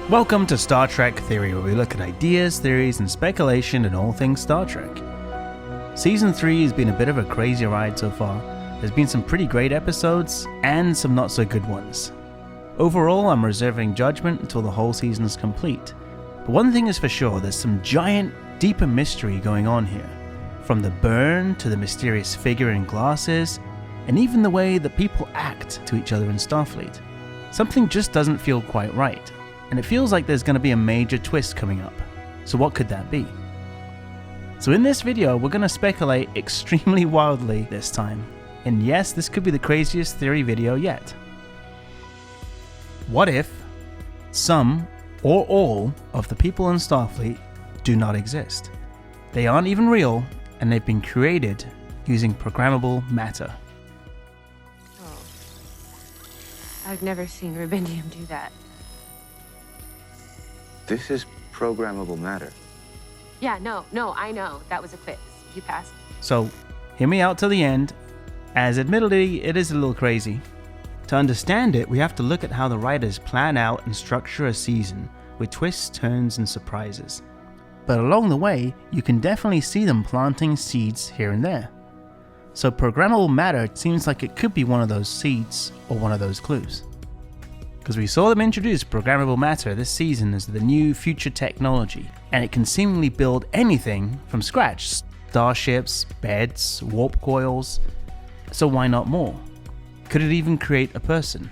Welcome to Star Trek Theory, where we look at ideas, theories, and speculation in all things Star Trek. Season 3 has been a bit of a crazy ride so far. There's been some pretty great episodes, and some not so good ones. Overall, I'm reserving judgment until the whole season is complete. But one thing is for sure, there's some giant, deeper mystery going on here. From the burn, to the mysterious figure in glasses, and even the way that people act to each other in Starfleet. Something just doesn't feel quite right. And it feels like there's going to be a major twist coming up. So what could that be? So in this video, we're going to speculate extremely wildly this time. And yes, this could be the craziest theory video yet. What if some or all of the people in Starfleet do not exist? They aren't even real, and they've been created using programmable matter. Oh, I've never seen Rubendium do that. This is programmable matter. Yeah, no, I know. That was a quiz. You passed. So, hear me out till the end, as admittedly it is a little crazy. To understand it, we have to look at how the writers plan out and structure a season, with twists, turns, and surprises. But along the way, you can definitely see them planting seeds here and there. So programmable matter seems like it could be one of those seeds, or one of those clues. Because we saw them introduce programmable matter this season as the new future technology, and it can seemingly build anything from scratch. Starships, beds, warp coils. So why not more? Could it even create a person?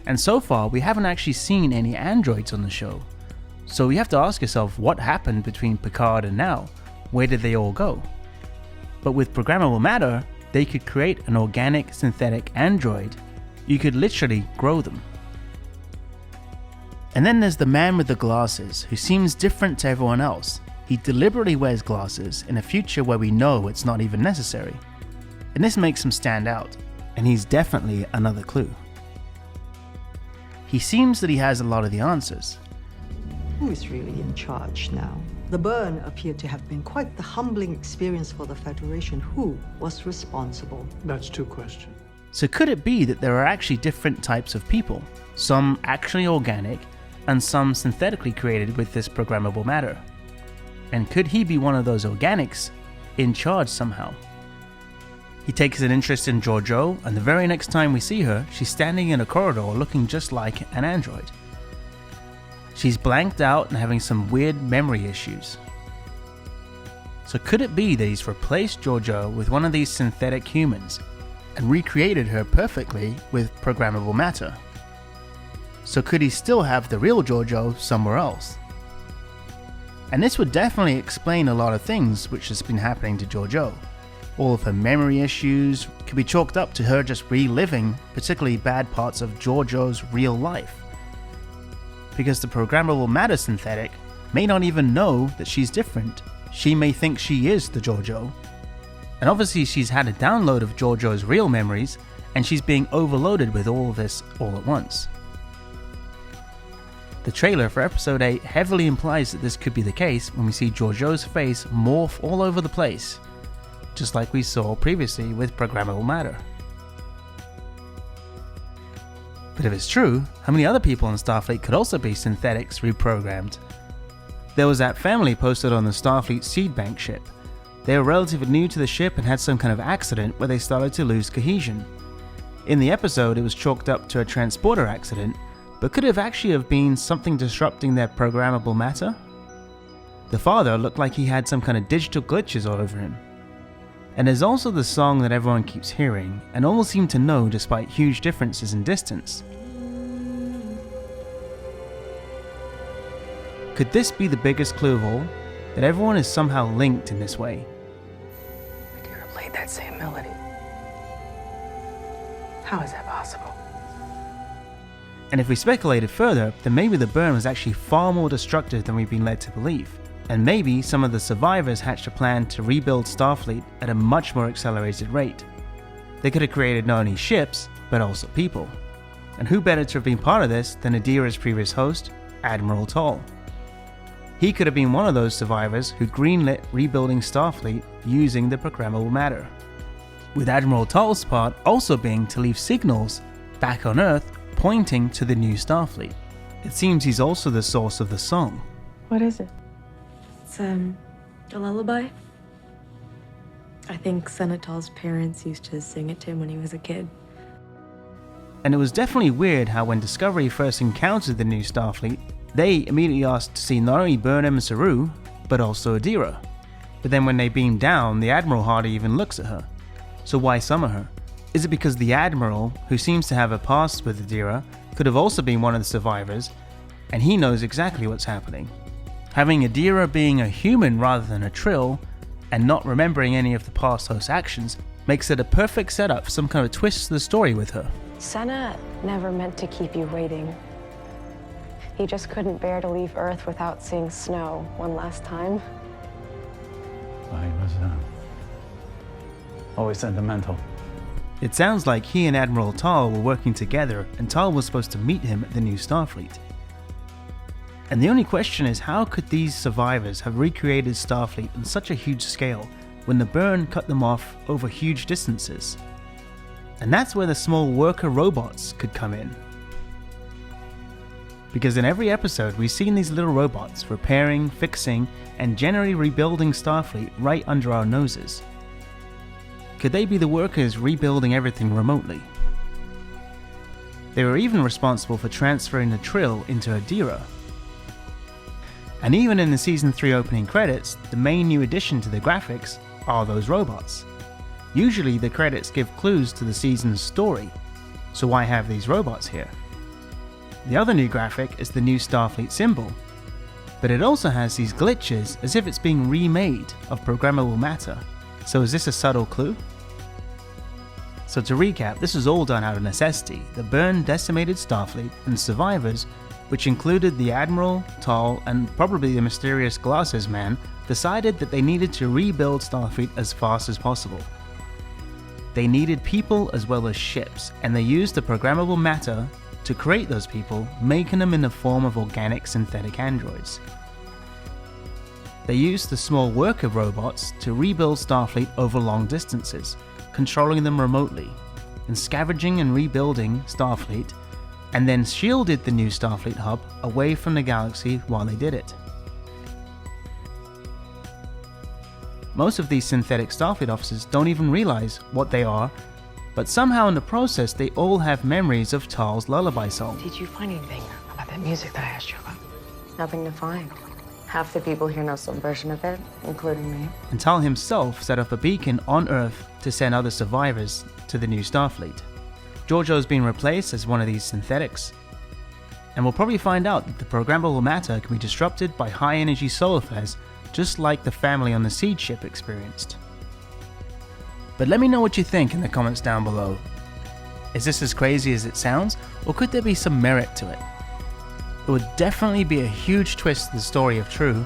And so far, we haven't actually seen any androids on the show. So we have to ask yourself what happened between Picard and now. Where did they all go? But with programmable matter, they could create an organic synthetic android. You could literally grow them. And then there's the man with the glasses, who seems different to everyone else. He deliberately wears glasses in a future where we know it's not even necessary. And this makes him stand out, and he's definitely another clue. He seems that he has a lot of the answers. Who is really in charge now? The burn appeared to have been quite the humbling experience for the Federation. Who was responsible? That's two questions. So could it be that there are actually different types of people? Some actually organic, and some synthetically created with this programmable matter? And could he be one of those organics in charge somehow? He takes an interest in Georgiou, and the very next time we see her, she's standing in a corridor looking just like an android. She's blanked out and having some weird memory issues. So could it be that he's replaced Georgiou with one of these synthetic humans and recreated her perfectly with programmable matter? So could he still have the real Georgiou somewhere else? And this would definitely explain a lot of things which has been happening to Georgiou. All of her memory issues could be chalked up to her just reliving particularly bad parts of Georgiou's real life. Because the programmable matter synthetic may not even know that she's different. She may think she is the Georgiou. And obviously she's had a download of Georgiou's real memories, and she's being overloaded with all of this all at once. The trailer for episode 8 heavily implies that this could be the case when we see Georgiou's face morph all over the place, just like we saw previously with programmable matter. But if it's true, how many other people in Starfleet could also be synthetics reprogrammed? There was that family posted on the Starfleet seed bank ship. They were relatively new to the ship and had some kind of accident where they started to lose cohesion. In the episode, it was chalked up to a transporter accident, but could it actually have been something disrupting their programmable matter? The father looked like he had some kind of digital glitches all over him. And there's also the song that everyone keeps hearing, and all seem to know despite huge differences in distance. Could this be the biggest clue of all? That everyone is somehow linked in this way? I never played that same melody. How is that possible? And if we speculated further, then maybe the burn was actually far more destructive than we've been led to believe. And maybe some of the survivors hatched a plan to rebuild Starfleet at a much more accelerated rate. They could have created not only ships, but also people. And who better to have been part of this than Adira's previous host, Admiral Tal? He could have been one of those survivors who greenlit rebuilding Starfleet using the programmable matter. With Admiral Tal's part also being to leave signals back on Earth pointing to the new Starfleet. It seems he's also the source of the song. What is it? It's, a lullaby. I think Senatal's parents used to sing it to him when he was a kid. And it was definitely weird how when Discovery first encountered the new Starfleet, they immediately asked to see not only Burnham and Saru, but also Adira. But then when they beam down, the Admiral hardly even looks at her. So why summon her? Is it because the Admiral, who seems to have a past with Adira, could have also been one of the survivors, and he knows exactly what's happening? Having Adira being a human rather than a Trill, and not remembering any of the past host's actions, makes it a perfect setup for some kind of twist to the story with her. Senna never meant to keep you waiting. He just couldn't bear to leave Earth without seeing snow one last time. Well, he was always sentimental. It sounds like he and Admiral Tal were working together, and Tal was supposed to meet him at the new Starfleet. And the only question is, how could these survivors have recreated Starfleet on such a huge scale when the burn cut them off over huge distances? And that's where the small worker robots could come in. Because in every episode we've seen these little robots repairing, fixing, and generally rebuilding Starfleet right under our noses. Could they be the workers rebuilding everything remotely? They were even responsible for transferring the Trill into Adira. And even in the Season 3 opening credits, the main new addition to the graphics are those robots. Usually the credits give clues to the season's story, so why have these robots here? The other new graphic is the new Starfleet symbol, but it also has these glitches as if it's being remade of programmable matter. So is this a subtle clue? So to recap, this was all done out of necessity. The burn decimated Starfleet, and survivors, which included the Admiral, Tal, and probably the mysterious Glasses Man, decided that they needed to rebuild Starfleet as fast as possible. They needed people as well as ships, and they used the programmable matter to create those people, making them in the form of organic synthetic androids. They used the small worker robots to rebuild Starfleet over long distances, controlling them remotely, and scavenging and rebuilding Starfleet, and then shielded the new Starfleet hub away from the galaxy while they did it. Most of these synthetic Starfleet officers don't even realize what they are, but somehow in the process they all have memories of Tal's lullaby song. Did you find anything about that music that I asked you about? Nothing to find. Half the people here know some version of it, including me. And Tal himself set up a beacon on Earth to send other survivors to the new Starfleet. Georgiou's been replaced as one of these synthetics, and we'll probably find out that the programmable matter can be disrupted by high-energy solar flares, just like the family on the Seed ship experienced. But let me know what you think in the comments down below. Is this as crazy as it sounds, or could there be some merit to it? It would definitely be a huge twist to the story if true,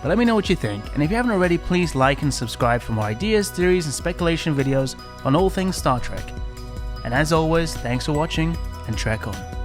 but let me know what you think, and if you haven't already, please like and subscribe for more ideas, theories, and speculation videos on all things Star Trek. And as always, thanks for watching, and Trek on.